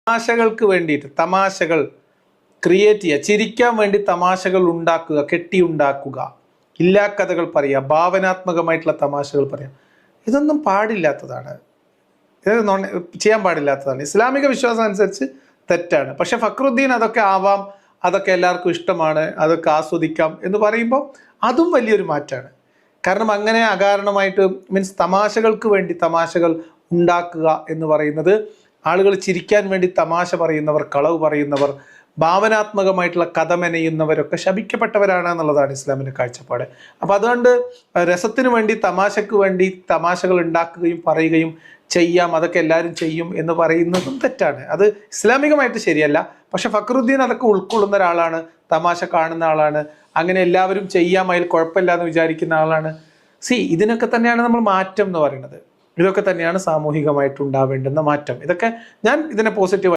തമാശകൾക്ക് വേണ്ടിയിട്ട് തമാശകൾ ക്രിയേറ്റ് ചെയ്യുക, ചിരിക്കാൻ വേണ്ടി തമാശകൾ ഉണ്ടാക്കുക, കെട്ടിയുണ്ടാക്കുക, ഇല്ലാ കഥകൾ പറയുക, ഭാവനാത്മകമായിട്ടുള്ള തമാശകൾ പറയാം. ഇതൊന്നും പാടില്ലാത്തതാണ്, ഇത് ചെയ്യാൻ പാടില്ലാത്തതാണ്. ഇസ്ലാമിക വിശ്വാസം അനുസരിച്ച് തെറ്റാണ്. പക്ഷെ ഫക്രുദ്ദീൻ അതൊക്കെ ആവാം, അതൊക്കെ എല്ലാവർക്കും ഇഷ്ടമാണ്, അതൊക്കെ ആസ്വദിക്കാം എന്ന് പറയുമ്പോൾ അതും വലിയൊരു മാറ്റമാണ്. കാരണം അങ്ങനെ അകാരണമായിട്ട് മീൻസ് തമാശകൾക്ക് വേണ്ടി തമാശകൾ ഉണ്ടാക്കുക എന്ന് പറയുന്നത്, ആളുകൾ ചിരിക്കാൻ വേണ്ടി തമാശ പറയുന്നവർ, കളവ് പറയുന്നവർ, ഭാവനാത്മകമായിട്ടുള്ള കഥ മെനയുന്നവരൊക്കെ ശപിക്കപ്പെട്ടവരാണ് എന്നുള്ളതാണ് ഇസ്ലാമിൻ്റെ കാഴ്ചപ്പാട്. അപ്പം അതുകൊണ്ട് രസത്തിന് വേണ്ടി തമാശക്ക് വേണ്ടി തമാശകൾ ഉണ്ടാക്കുകയും പറയുകയും ചെയ്യാം, അതൊക്കെ എല്ലാവരും ചെയ്യും എന്ന് പറയുന്നതും തെറ്റാണ്. അത് ഇസ്ലാമികമായിട്ട് ശരിയല്ല. പക്ഷെ ഫക്രുദ്ദീൻ അതൊക്കെ ഉൾക്കൊള്ളുന്ന ഒരാളാണ്, തമാശ കാണുന്ന ആളാണ്, അങ്ങനെ എല്ലാവരും ചെയ്യാം, അതിൽ കുഴപ്പമില്ല എന്ന് വിചാരിക്കുന്ന ആളാണ്. ഇതിനൊക്കെ തന്നെയാണ് നമ്മൾ മാറ്റം എന്ന് പറയുന്നത്. ഇതൊക്കെ തന്നെയാണ് സാമൂഹികമായിട്ട് ഉണ്ടാവേണ്ടുന്ന മാറ്റം. ഇതൊക്കെ ഞാൻ ഇതിനെ പോസിറ്റീവ്